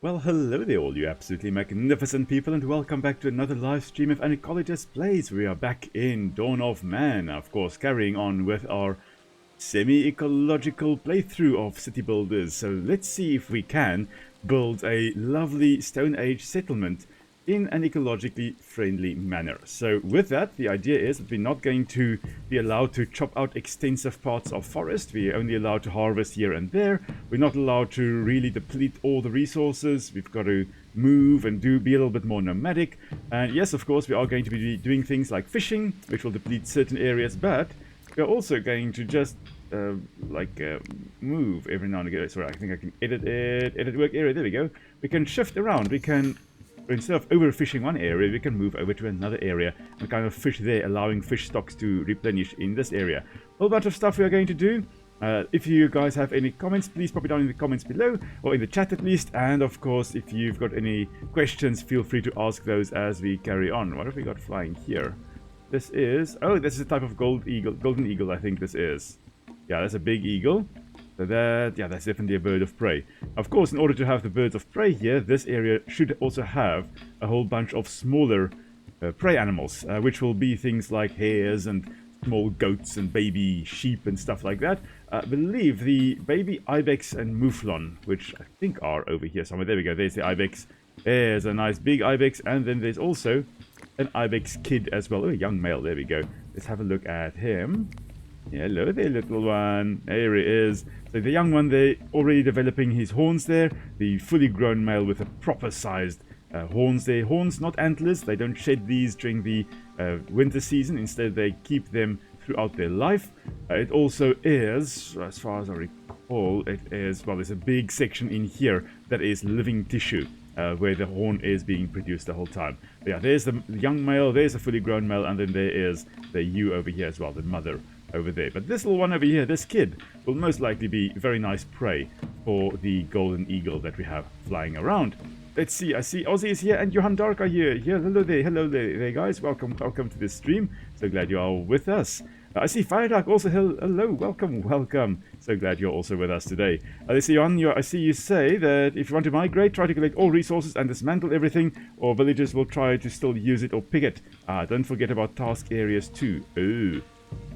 Well, hello there all you absolutely magnificent people, and welcome back to another live stream of An Ecologist Plays. We are back in Dawn of Man, of course, carrying on with our semi-ecological playthrough of City Builders. So let's see if we can build a lovely Stone Age settlement in an ecologically friendly manner. So with that, the idea is that we're not going to be allowed to chop out extensive parts of forest. We're only allowed to harvest here and there. We're not allowed to really deplete all the resources. We've got to move and be a little bit more nomadic. And yes, of course, we are going to be doing things like fishing, which will deplete certain areas, but we're also going to just move every now and again. Sorry, I think I can edit work area. There we go. We can shift around. We can, instead of overfishing one area, we can move over to another area and kind of fish there, allowing fish stocks to replenish in this area. A whole bunch of stuff we are going to do. If you guys have any comments, please pop it down in the comments below, or in the chat at least. And of course, if you've got any questions, feel free to ask those as we carry on. What have we got flying here? This is, oh, this is a type of golden eagle, I think this is. Yeah, that's a big eagle. So that's definitely a bird of prey. Of course, in order to have the birds of prey here, this area should also have a whole bunch of smaller prey animals, which will be things like hares and small goats and baby sheep and stuff like that. I believe the baby ibex and mouflon, which I think are over here somewhere. There we go, there's the ibex. There's a nice big ibex, and then there's also an ibex kid as well. Oh, a young male, there we go. Let's have a look at him. Hello there, little one. There he is. So the young one, they're already developing his horns there. The fully grown male with a proper sized horns there. Horns, not antlers. They don't shed these during the winter season. Instead, they keep them throughout their life. It also is, as far as I recall, it is, well, there's a big section in here that is living tissue. Where the horn is being produced the whole time. But yeah, there's the young male, there's a fully grown male, and then there is the ewe over here as well, the mother over there. But this little one over here, this kid, will most likely be very nice prey for the golden eagle that we have flying around. Let's see, I see Ozzy is here and Johan Dark are here. Yeah, hello there guys. Welcome to this stream. So glad you are with us. I see Firedark also. Hello, welcome. So glad you're also with us today. I see I see you say that if you want to migrate, try to collect all resources and dismantle everything, or villagers will try to still use it or pick it. Don't forget about task areas too. Ooh.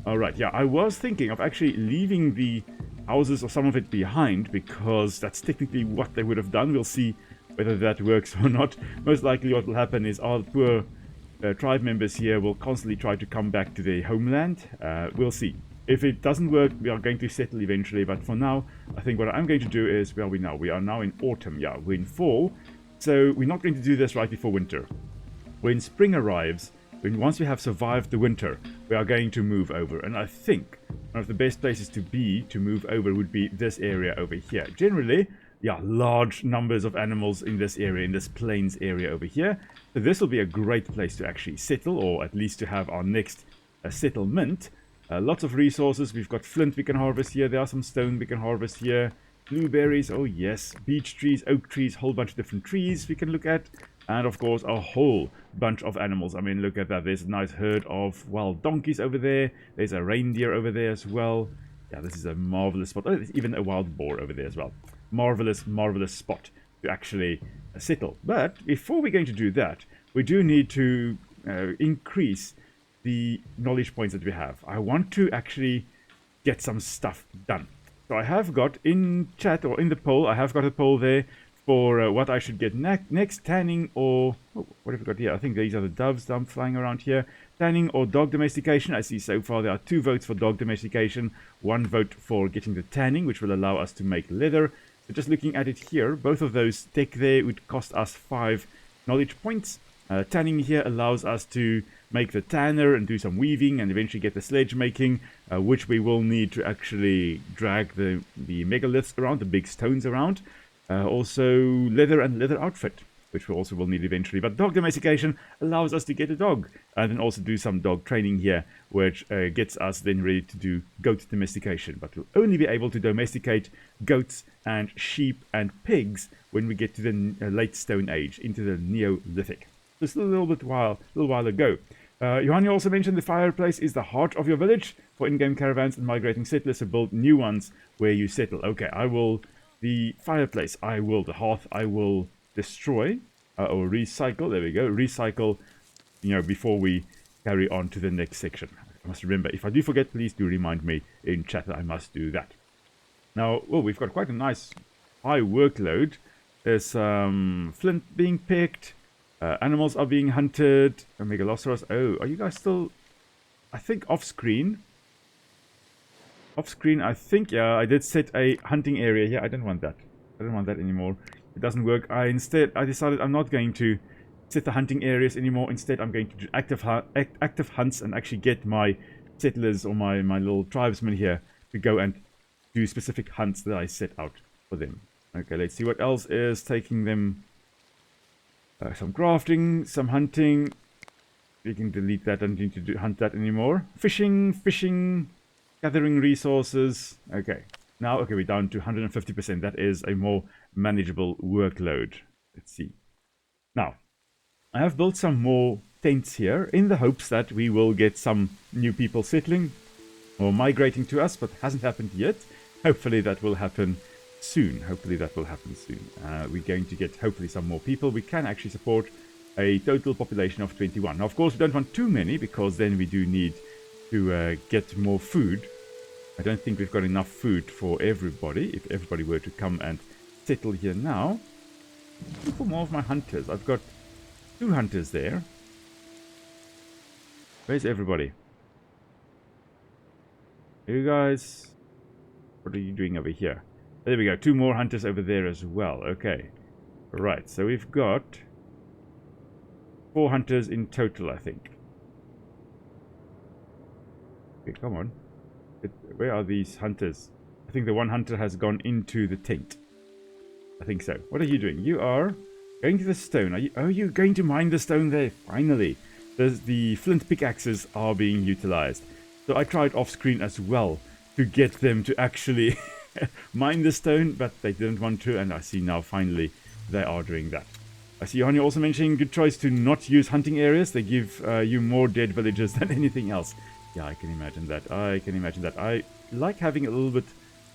Alright, yeah, I was thinking of actually leaving the houses or some of it behind, because that's technically what they would have done. We'll see whether that works or not. Most likely what will happen is our poor tribe members here will constantly try to come back to their homeland. We'll see. If it doesn't work, we are going to settle eventually, but for now, I think what I'm going to do is, where are we now? We are now in autumn, yeah, we're in fall, so we're not going to do this right before winter. When spring arrives, once we have survived the winter, we are going to move over, and I think one of the best places to move over would be this area over here. Generally, yeah, large numbers of animals in this area, in this plains area over here. So this will be a great place to actually settle, or at least to have our next settlement. Lots of resources. We've got flint we can harvest here. There are some stone we can harvest here. Blueberries, oh yes. Beech trees, oak trees, whole bunch of different trees we can look at. And of course, a whole bunch of animals. I mean, look at that. There's a nice herd of wild donkeys over there. There's a reindeer over there as well. Yeah, this is a marvelous spot. Oh, there's even a wild boar over there as well. Marvelous spot to actually settle. But before we're going to do that, we do need to increase the knowledge points that we have. I want to actually get some stuff done. So I have got in chat, or in the poll, I have got a poll there for what I should get next, tanning or... Oh, what have we got here? I think these are the doves that I'm flying around here. Tanning or dog domestication. I see so far there are 2 votes for dog domestication, 1 vote for getting the tanning, which will allow us to make leather. So just looking at it here, both of those tech there would cost us 5 knowledge points. Tanning here allows us to make the tanner and do some weaving and eventually get the sledge making, which we will need to actually drag the megaliths around, the big stones around. Also leather and leather outfit, which we also will need eventually. But dog domestication allows us to get a dog, and then also do some dog training here, which gets us then ready to do goat domestication. But we'll only be able to domesticate goats and sheep and pigs when we get to the late Stone Age, into the Neolithic. Just a little while ago. Johan, you also mentioned the fireplace is the heart of your village for in-game caravans and migrating settlers to build new ones where you settle. Okay, I will... The fireplace, I will. The hearth, I will destroy or recycle. There we go. Recycle, before we carry on to the next section. I must remember. If I do forget, please do remind me in chat that I must do that. Now, we've got quite a nice high workload. There's flint being picked. Animals are being hunted. A megalosaurus. Oh, are you guys still, I think, off screen? Off screen, I think, yeah, I did set a hunting area here. I don't want that. I don't want that anymore. It doesn't work. I decided I'm not going to set the hunting areas anymore. Instead, I'm going to do active hunts and actually get my settlers or my little tribesmen here to go and do specific hunts that I set out for them. Okay, let's see what else is taking them. Some crafting, some hunting. We can delete that. I don't need to hunt that anymore. Fishing. Gathering resources. Okay. Now, we're down to 150%. That is a more manageable workload. Let's see. Now, I have built some more tents here in the hopes that we will get some new people settling or migrating to us, but hasn't happened yet. Hopefully that will happen soon. We're going to get hopefully some more people. We can actually support a total population of 21. Now, of course, we don't want too many because then we do need to get more food. I don't think we've got enough food for everybody. If everybody were to come and settle here now. Look for more of my hunters. I've got 2 hunters there. Where's everybody? You guys, what are you doing over here? There we go. 2 more hunters over there as well. Okay. Right. So we've got 4 hunters in total, I think. Okay, come on. Where are these hunters? I think the one hunter has gone into the tent. I think so. What are you doing? You are going to the stone. Are you going to mine the stone there? Finally. The flint pickaxes are being utilized. So I tried off screen as well to get them to actually mine the stone, but they didn't want to, and I see now finally they are doing that. I see Johanny also mentioning good choice to not use hunting areas. They give you more dead villagers than anything else. Yeah, I can imagine that. I like having a little bit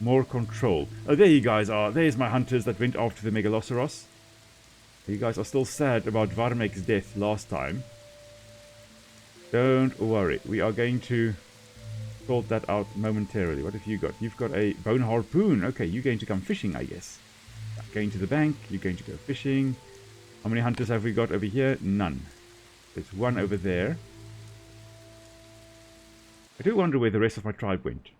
more control. Oh, there you guys are. There's my hunters that went after the megalosaurus. You guys are still sad about Varmek's death last time. Don't worry. We are going to sort that out momentarily. What have you got? You've got a bone harpoon. Okay, you're going to come fishing, I guess. Going to the bank. You're going to go fishing. How many hunters have we got over here? None. There's 1 over there. I do wonder where the rest of my tribe went.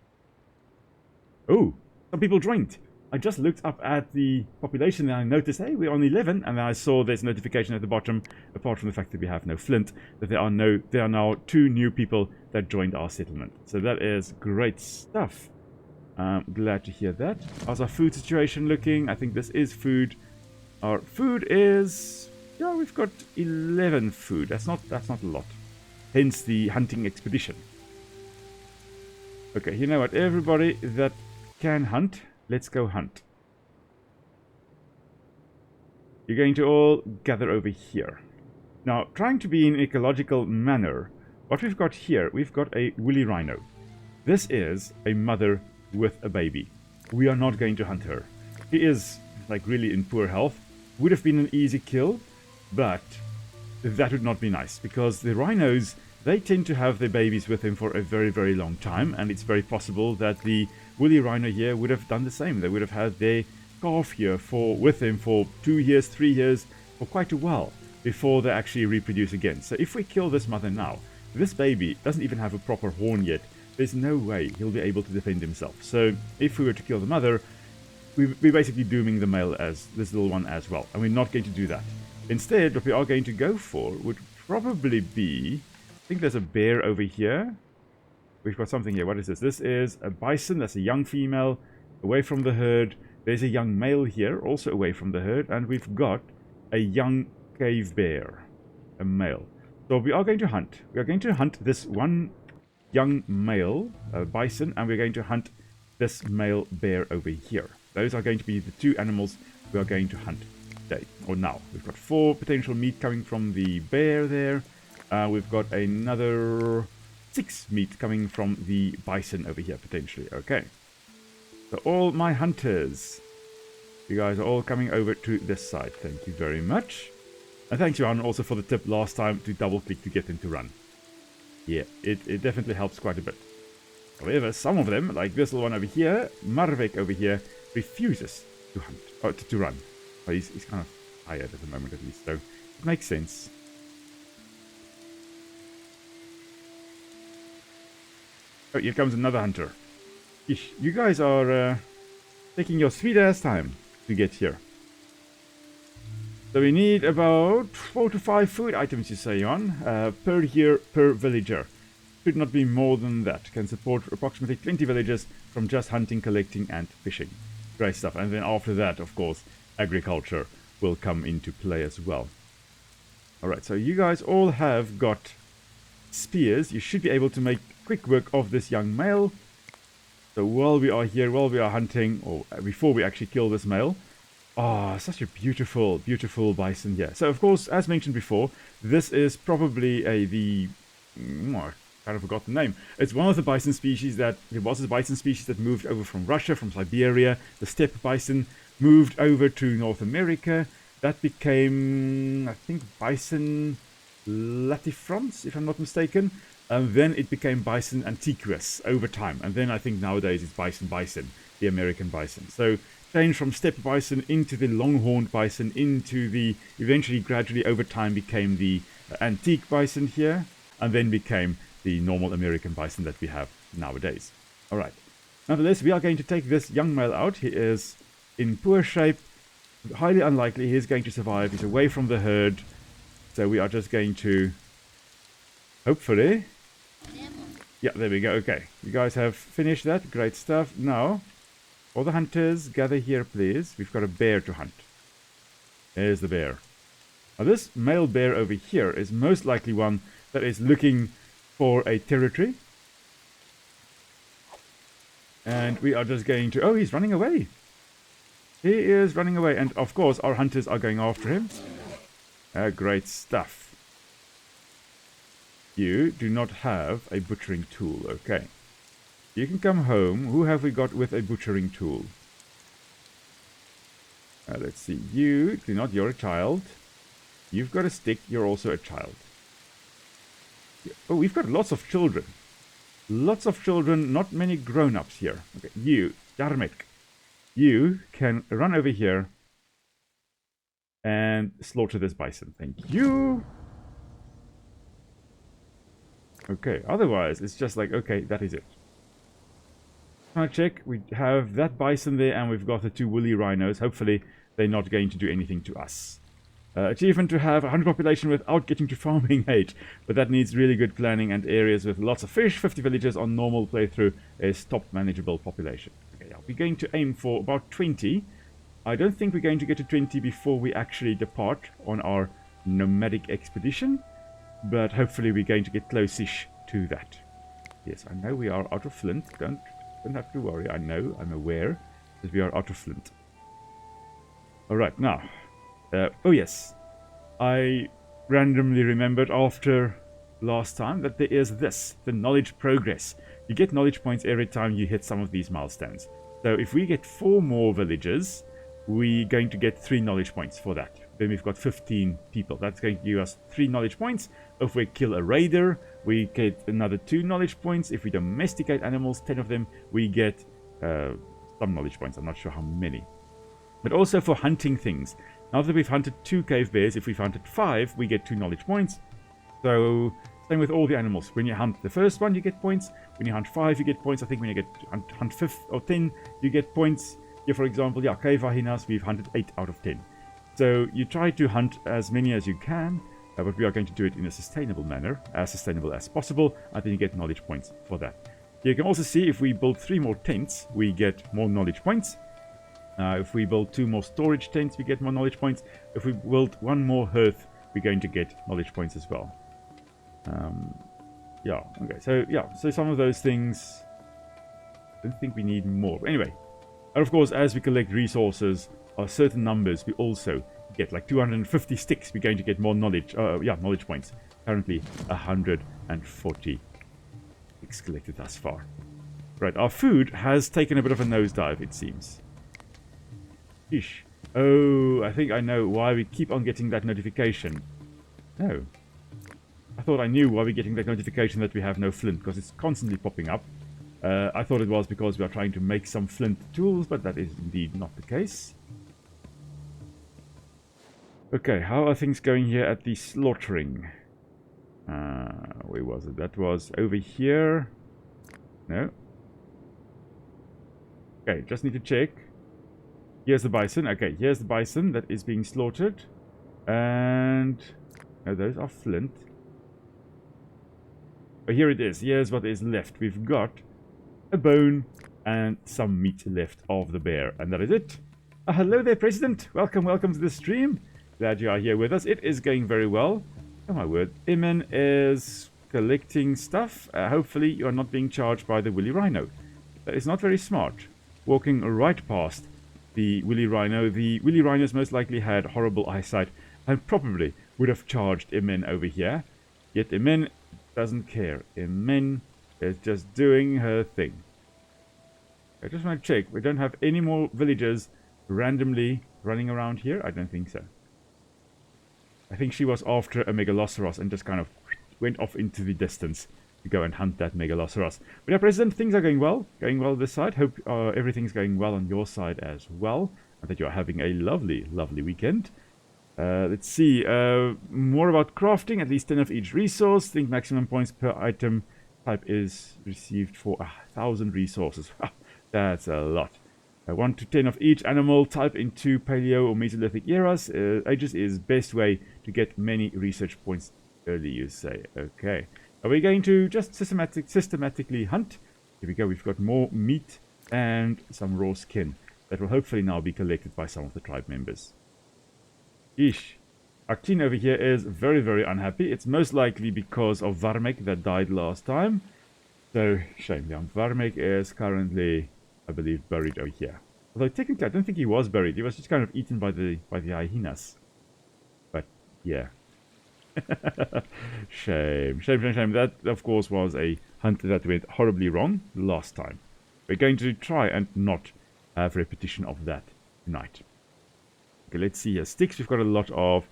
Oh, some people joined. I just looked up at the population and I noticed, hey, we're on 11, and then I saw there's a notification at the bottom, apart from the fact that we have no flint, that there are now 2 new people that joined our settlement. So that is great stuff. Glad to hear that. How's our food situation looking? I think this is food. Our food is, yeah, we've got 11 food. That's not a lot. Hence the hunting expedition. Okay, you know what? Everybody that can hunt, let's go hunt. You're going to all gather over here. Now, trying to be in an ecological manner, what we've got here, we've got a woolly rhino. This is a mother with a baby. We are not going to hunt her. She is, like, really in poor health. Would have been an easy kill, but that would not be nice, because the rhinos, they tend to have their babies with them for a very, very long time, and it's very possible that the woolly rhino here would have done the same. They would have had their calf here with them for 2 years, 3 years, for quite a while before they actually reproduce again. So if we kill this mother now, this baby doesn't even have a proper horn yet. There's no way he'll be able to defend himself. So if we were to kill the mother, we're basically dooming the male, as this little one as well, and we're not going to do that. Instead, what we are going to go for would probably be, I think there's a bear over here. We've got something here. What is this? This is a bison. That's a young female away from the herd. There's a young male here, also away from the herd. And we've got a young cave bear, a male. So we are going to hunt. We are going to hunt this one young male bison, and we're going to hunt this male bear over here. Those are going to be the 2 animals we are going to hunt today, or now. We've got 4 potential meat coming from the bear there. We've got another 6 meat coming from the bison over here, potentially. Okay. So all my hunters, You guys are all coming over to this side. Thank you very much. And thanks, Johan, also for the tip last time to double-click to get them to run. Yeah, it definitely helps quite a bit. However, some of them, like this little one over here, Marvek over here, refuses to hunt, or to run. But he's kind of tired at the moment at least, so it makes sense. Oh, here comes another hunter. Ish, you guys are taking your sweet ass time to get here. So we need about 4 to 5 food items, you say, on per year per villager. Should not be more than that. Can support approximately 20 villagers from just hunting, collecting, and fishing. Great stuff. And then after that, of course, agriculture will come into play as well. Alright, so you guys all have got spears. You should be able to make quick work of this young male. So while we are here, while we are hunting, or before we actually kill this male, such a beautiful, beautiful bison here. So of course, as mentioned before, this is probably I kind of forgot the name. It's one of the bison species that, it was a bison species that moved over from Russia, from Siberia. The steppe bison moved over to North America. That became, I think, bison latifrons, if I'm not mistaken. Then it became bison antiquus over time. And then I think nowadays it's bison, the American bison. So changed from steppe bison into the longhorned bison, into the, eventually gradually over time became the antique bison here, and then became the normal American bison that we have nowadays. Alright. Nonetheless, we are going to take this young male out. He is in poor shape. Highly unlikely he is going to survive. He's away from the herd. So we are just going to, hopefully... Yeah, there we go. Okay. You guys have finished that. Great stuff. Now, all the hunters, gather here, please. We've got a bear to hunt. There's the bear. Now, this male bear over here is most likely one that is looking for a territory. And we are just going to... Oh, he's running away. He is running away. And, of course, our hunters are going after him. Great stuff. You do not have a butchering tool. Okay. You can come home. Who have we got with a butchering tool? Let's see. You do not. You're a child. You've got a stick. You're also a child. Oh, we've got lots of children. Lots of children, not many grown-ups here. Okay, you, Jarmek, you can run over here and slaughter this bison. Thank you. Okay, otherwise, it's just like, okay, that is it. Can I check? We have that bison there, and we've got the 2 woolly rhinos. Hopefully, they're not going to do anything to us. Achievement to have 100 population without getting to farming age, but that needs really good planning and areas with lots of fish. 50 villagers on normal playthrough is top manageable population. Okay, yeah, we're going to aim for about 20. I don't think we're going to get to 20 before we actually depart on our nomadic expedition, but hopefully we're going to get close-ish to that. Yes, I know we are out of flint. Don't have to worry. I know, I'm aware that we are out of flint. Alright, now... oh yes, I randomly remembered after last time that there is this, the knowledge progress. You get knowledge points every time you hit some of these milestones. So if we get 4 more villages, we're going to get 3 knowledge points for that. Then we've got 15 people. That's going to give us 3 knowledge points. If we kill a raider, we get another 2 knowledge points. If we domesticate animals, 10 of them, we get some knowledge points. I'm not sure how many. But also for hunting things. Now that we've hunted 2 cave bears, if we've hunted 5, we get 2 knowledge points. So, same with all the animals. When you hunt the first one, you get points. When you hunt 5, you get points. I think when you hunt 5 or 10, you get points. Here, for example, yeah, cave hyenas, we've hunted 8 out of 10. So, you try to hunt as many as you can, but we are going to do it in a sustainable manner, as sustainable as possible, and then you get knowledge points for that. You can also see if we build 3 more tents, we get more knowledge points. If we build 2 more storage tents, we get more knowledge points. If we build 1 more hearth, we're going to get knowledge points as well. Yeah, okay, so some of those things, I don't think we need more. But anyway, and of course, as we collect resources, certain numbers, we also get like 250 sticks. We're going to get more knowledge, knowledge points. Currently, 140 sticks collected thus far. Right, our food has taken a bit of a nosedive, it seems. Ish. Oh, I think I know why we keep on getting that notification. No. I thought I knew why we're getting that notification that we have no flint, because it's constantly popping up. I thought it was because we are trying to make some flint tools, but that is indeed not the case. Okay, how are things going here at the slaughtering? Where was it? That was over here. No. Okay, just need to check. Here's the bison. Okay, here's the bison that is being slaughtered. And... no, those are flint. But here it is. Here's what is left. We've got a bone and some meat left of the bear. And that is it. Hello there, President. Welcome to the stream. Glad you are here with us. It is going very well. Oh my word. Imen is collecting stuff. Hopefully you are not being charged by the Woolly Rhino. That is not very smart. Walking right past the Woolly Rhino. The Woolly Rhinos most likely had horrible eyesight and probably would have charged Imen over here. Yet Imen doesn't care. Imen is just doing her thing. I just want to check. We don't have any more villagers randomly running around here? I don't think so. I think she was after a megaloceros and just kind of went off into the distance to go and hunt that megaloceros. But yeah, President, things are going well. Going well this side. Hope everything's going well on your side as well. And that you're having a lovely, lovely weekend. Let's see. More about crafting. At least 10 of each resource. Think maximum points per item type is received for 1,000 resources. That's a lot. 1 to 10 of each animal type into Paleo or Mesolithic eras. Ages is best way to get many research points early, you say. Okay. Are we going to just systematically hunt? Here we go. We've got more meat and some raw skin that will hopefully now be collected by some of the tribe members. Eesh. Actine over here is very, very unhappy. It's most likely because of Varmek that died last time. So, shame. Young Varmek is currently, I believe, buried over here. Although technically I don't think he was buried. He was just kind of eaten by the hyenas. But yeah. Shame. That of course was a hunt that went horribly wrong last time. We're going to try and not have repetition of that tonight. Okay, let's see here. Sticks we've got a lot of.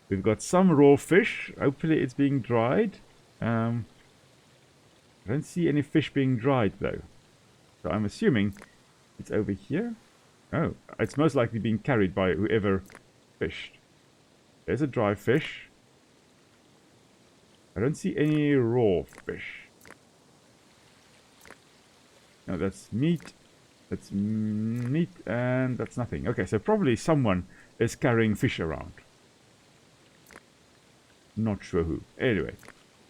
We've got some raw fish. Hopefully it's being dried. I don't see any fish being dried though. So I'm assuming it's over here. Oh, it's most likely being carried by whoever fished. There's a dry fish. I don't see any raw fish. No, that's meat. That's meat and that's nothing. Okay, so probably someone is carrying fish around. Not sure who. Anyway,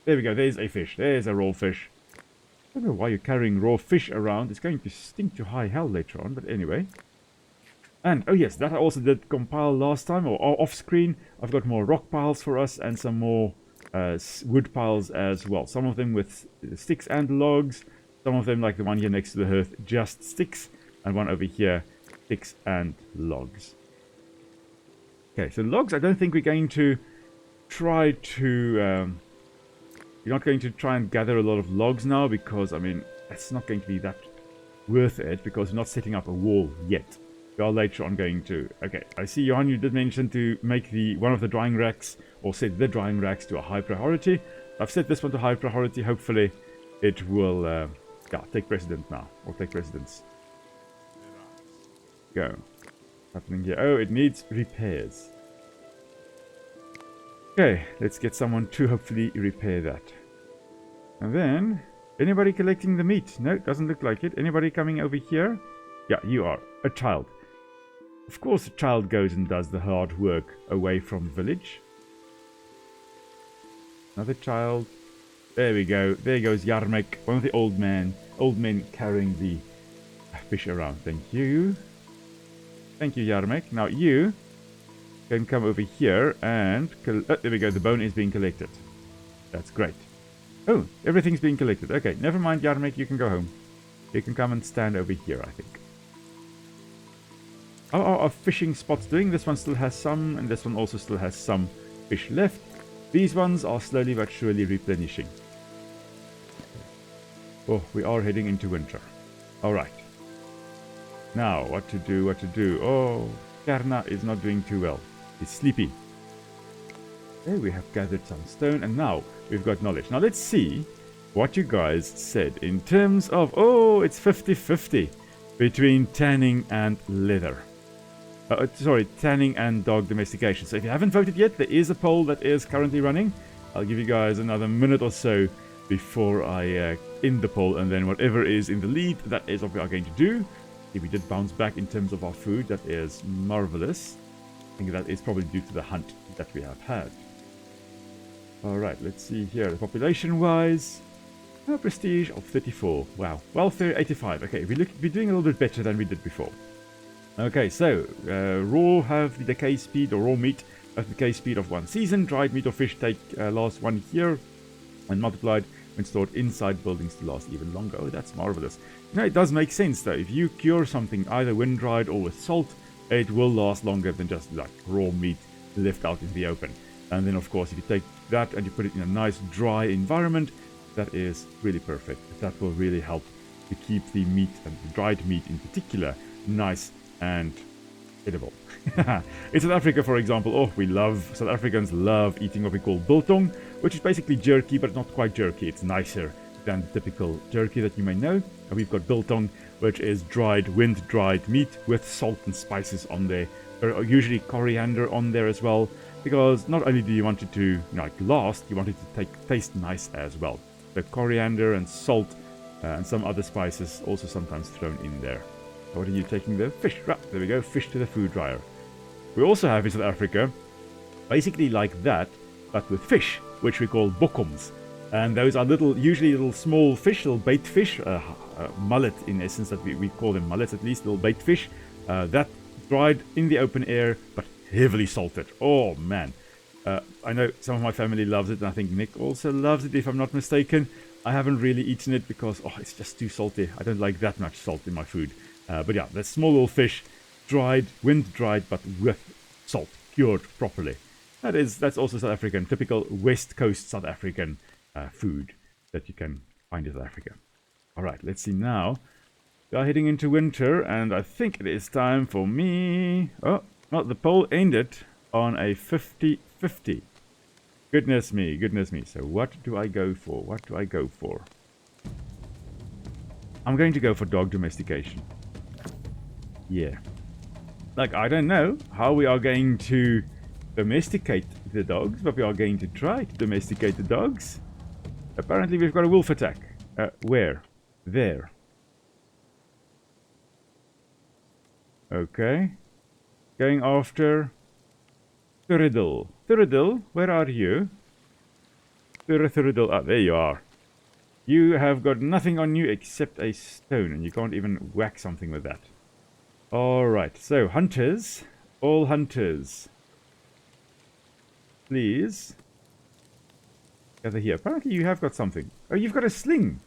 there we go. There's a fish. There's a raw fish. I don't know why you're carrying raw fish around. It's going to stink to high hell later on, but anyway. And, oh yes, that I also did compile last time, or off screen. I've got more rock piles for us and some more wood piles as well. Some of them with sticks and logs. Some of them, like the one here next to the hearth, just sticks. And one over here, sticks and logs. Okay, so logs, I don't think we're going to try to... You're not going to try and gather a lot of logs now because, I mean, it's not going to be that worth it because we're not setting up a wall yet. We are later on going to... Okay, I see, Johan, you did mention to make one of the drying racks, or set the drying racks to a high priority. I've set this one to high priority. Hopefully it will yeah, take precedent now, or take precedence. Go. What's happening here? Oh, it needs repairs. Okay, let's get someone to hopefully repair that. And then, anybody collecting the meat? No, doesn't look like it. Anybody coming over here? Yeah, you are. A child. Of course a child goes and does the hard work away from village. Another child. There we go. There goes Jarmek, one of the old men carrying the fish around. Thank you. Thank you, Jarmek. Now you can come over here and... there we go. The bone is being collected. That's great. Oh, everything's being collected. Okay, never mind, Jarmek. You can go home. You can come and stand over here, I think. How are our fishing spots doing? This one still has some, and this one also still has some fish left. These ones are slowly but surely replenishing. Oh, we are heading into winter. Alright. Now, what to do? Oh, Karna is not doing too well. He's sleepy. Okay, we have gathered some stone, and now we've got knowledge. Now let's see what you guys said in terms of... Oh, it's 50-50 between tanning and leather. Sorry, tanning and dog domestication. So if you haven't voted yet, there is a poll that is currently running. I'll give you guys another minute or so before I end the poll, and then whatever is in the lead, that is what we are going to do. If we did bounce back in terms of our food, that is marvelous. I think that is probably due to the hunt that we have had. Alright, let's see here. Population-wise, prestige of 34. Wow. Welfare 85. Okay, we're doing a little bit better than we did before. Okay, so raw have the decay speed, or raw meat have the decay speed of 1 season. Dried meat or fish take last 1 year, and multiplied when stored inside buildings to last even longer. Oh, that's marvelous. You know, it does make sense though. If you cure something either wind-dried or with salt, it will last longer than just like raw meat left out in the open. And then of course, if you take that and you put it in a nice dry environment, that is really perfect. That will really help to keep the meat, and the dried meat in particular, nice and edible. In South Africa, for example, South Africans love eating what we call biltong, which is basically jerky, but not quite jerky. It's nicer than the typical jerky that you may know. And we've got biltong, which is dried, wind-dried meat with salt and spices on there. There are usually coriander on there as well, because not only do you want it to last, you want it to taste nice as well. The coriander and salt and some other spices also sometimes thrown in there. What are you taking there? Fish. Right, there we go. Fish to the food dryer. We also have in South Africa, basically like that, but with fish, which we call bokkums. And those are usually little small fish, little bait fish, mullet in essence, that we call them mullets at least, little bait fish, that dried in the open air, but heavily salted. Oh man. I know some of my family loves it, and I think Nick also loves it, if I'm not mistaken. I haven't really eaten it because, it's just too salty. I don't like that much salt in my food. But yeah, that small little fish, dried, wind-dried, but with salt, cured properly. That's also South African, typical West Coast South African food that you can find in South Africa. Alright, let's see now. We are heading into winter, and I think it is time for me... Oh, well, the poll ended on a 50-50. Goodness me, goodness me. So what do I go for? What do I go for? I'm going to go for dog domestication. Yeah. Like, I don't know how we are going to domesticate the dogs, but we are going to try to domesticate the dogs. Apparently we've got a wolf attack. Where? There. Okay. Going after Thuridil. Thuridil, where are you? Thuridil, there you are. You have got nothing on you except a stone, and you can't even whack something with that. Alright, so hunters, all hunters, please gather here. Apparently you have got something. Oh, you've got a sling.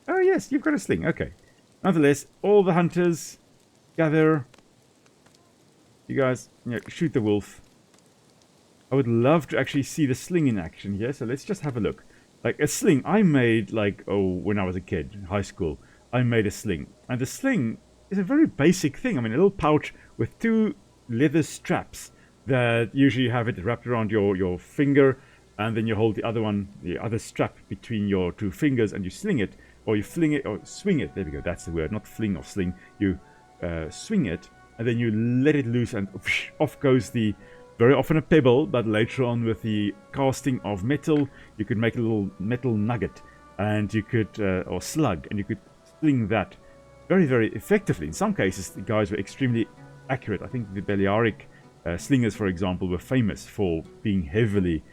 Oh yes, you've got a sling, okay. Nonetheless, all the hunters gather. You guys, shoot the wolf. I would love to actually see the sling in action here, so let's just have a look. Like a sling, I made when I was a kid, in high school, I made a sling. And the sling is a very basic thing. I mean, a little pouch with 2 leather straps that usually have it wrapped around your finger, and then you hold the other strap between your 2 fingers, and you sling it, or you fling it, or swing it. There we go, that's the word, not fling or sling. You swing it, and then you let it loose, and off goes the... Very often a pebble, but later on with the casting of metal, you could make a little metal nugget, and you could, or slug, and you could sling that very, very effectively. In some cases, the guys were extremely accurate. I think the Balearic slingers, for example, were famous for being heavily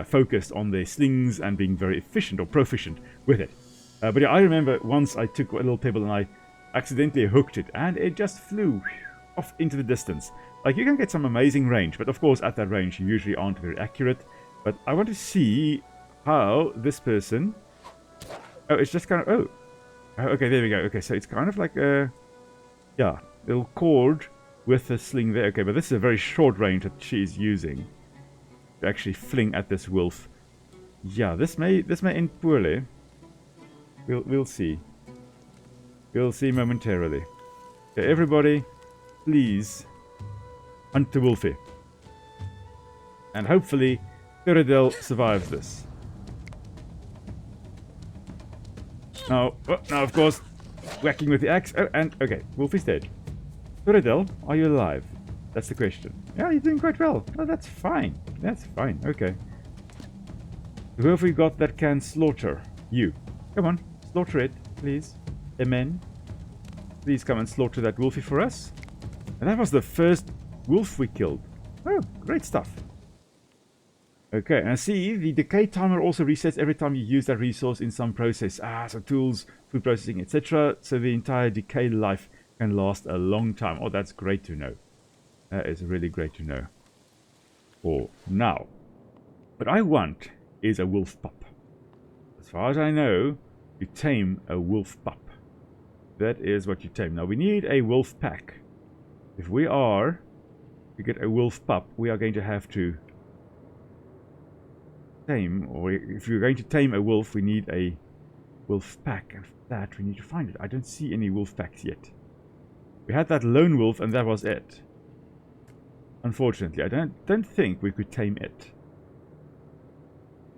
focused on their slings and being very efficient or proficient with it. But yeah, I remember once I took a little pebble and I accidentally hooked it, and it just flew off into the distance. Like, you can get some amazing range, but of course at that range you usually aren't very accurate. But I want to see how this person... Oh, it's just kind of... Oh, okay, there we go. Okay, so it's kind of like a... Yeah, little cord with a sling there. Okay, but this is a very short range that she's using to actually fling at this wolf. Yeah, this may end poorly. We'll see. We'll see momentarily. Okay, everybody, please hunt the wolfie. And hopefully, Tyradel survives this. Now, of course, whacking with the axe. Oh, and okay, wolfie's dead. Tyradel, are you alive? That's the question. Yeah, you're doing quite well. Oh, that's fine. That's fine. Okay. Who have we got that can slaughter? You. Come on, slaughter it, please. Amen. Please come and slaughter that wolfie for us. And that was the first wolf we killed. Oh, great stuff. Okay, and see, the decay timer also resets every time you use that resource in some process. So tools, food processing, etc. So the entire decay life can last a long time. Oh, that's great to know. That is really great to know. For now. What I want is a wolf pup. As far as I know, you tame a wolf pup. That is what you tame. Now, we need a wolf pack. If we are to get a wolf pup, we are going to have to tame, or if you're going to tame a wolf, we need a wolf pack, and for that we need to find it. I don't see any wolf packs yet. We had that lone wolf, and that was it. Unfortunately, I don't think we could tame it.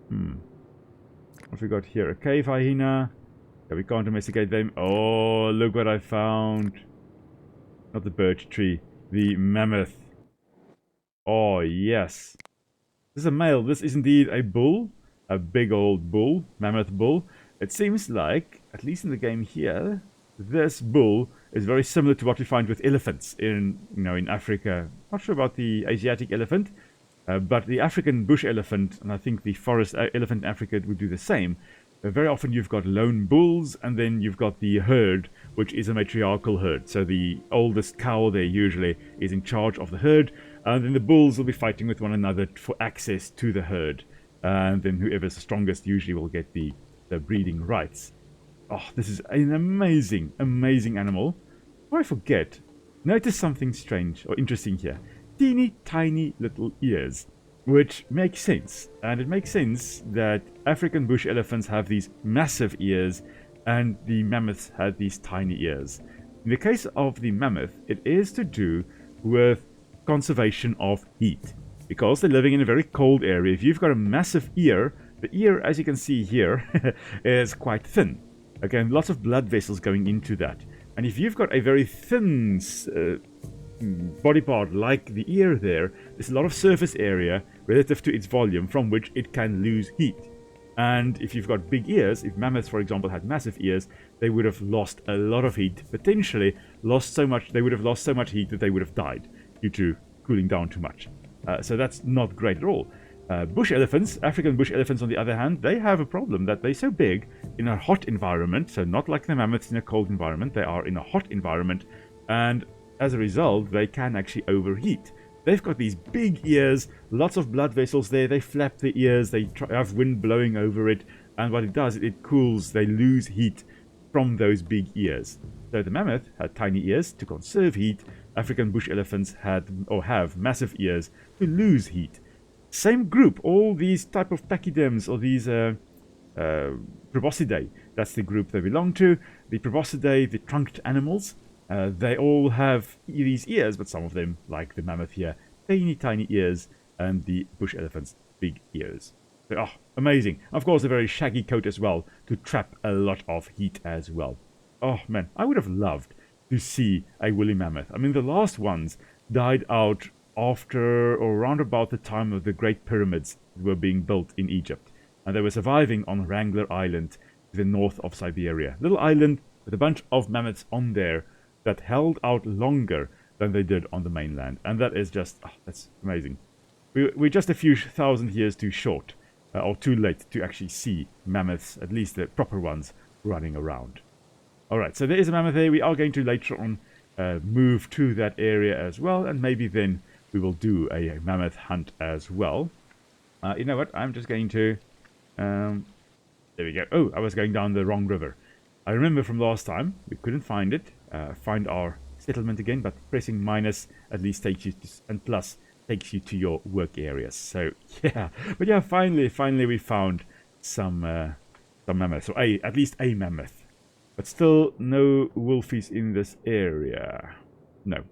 What have we got here? A cave hyena. Yeah, we can't domesticate them. Oh, look what I found. Not the birch tree. The mammoth. Oh, yes. This is a male. This is indeed a bull. A big old bull. Mammoth bull. It seems like, at least in the game here, this bull is very similar to what we find with elephants in, in Africa. Not sure about the Asiatic elephant, but the African bush elephant, and I think the forest elephant in Africa would do the same. Very often you've got lone bulls, and then you've got the herd, which is a matriarchal herd. So the oldest cow there usually is in charge of the herd, and then the bulls will be fighting with one another for access to the herd. And then whoever's the strongest usually will get the breeding rights. Oh, this is an amazing, amazing animal. Before I forget, notice something strange or interesting here. Teeny tiny little ears, which makes sense. And it makes sense that African bush elephants have these massive ears and the mammoths had these tiny ears. In the case of the mammoth, it is to do with conservation of heat. Because they're living in a very cold area, if you've got a massive ear, the ear, as you can see here, is quite thin. Again, lots of blood vessels going into that. And if you've got a very thin body part like the ear there's a lot of surface area relative to its volume from which it can lose heat. And if you've got big ears, if mammoths, for example, had massive ears, they would have lost a lot of heat, potentially they would have lost so much heat that they would have died due to cooling down too much. So that's not great at all. Bush elephants, African bush elephants on the other hand, they have a problem that they're so big in a hot environment, so not like the mammoths in a cold environment, they are in a hot environment, and as a result, they can actually overheat. They've got these big ears, lots of blood vessels there, they flap the ears, they have wind blowing over it, and what it does, it cools, they lose heat from those big ears. So the mammoth had tiny ears to conserve heat, African bush elephants have massive ears to lose heat. Same group, all these type of pachyderms, or these proboscidae, that's the group they belong to. The proboscidae, the trunked animals, they all have these ears, but some of them, like the mammoth here, tiny ears, and the bush elephants, big ears. So, amazing. Of course, a very shaggy coat as well, to trap a lot of heat as well. Oh man, I would have loved to see a woolly mammoth. I mean, the last ones died out after or around about the time of the Great Pyramids were being built in Egypt. And they were surviving on Wrangler Island to the north of Siberia. Little island with a bunch of mammoths on there that held out longer than they did on the mainland. And that is just, that's amazing. We're just a few thousand years too short, or too late to actually see mammoths, at least the proper ones, running around. Alright, so there is a mammoth there. We are going to later on move to that area as well, and maybe then we will do a mammoth hunt as well. You know what? I'm just going to... there we go. Oh, I was going down the wrong river. I remember from last time, we couldn't find it. Find our settlement again, but pressing minus at least takes you to... and plus takes you to your work areas. So, yeah. But yeah, finally we found some mammoths. Or at least a mammoth. But still no wolfies in this area. No,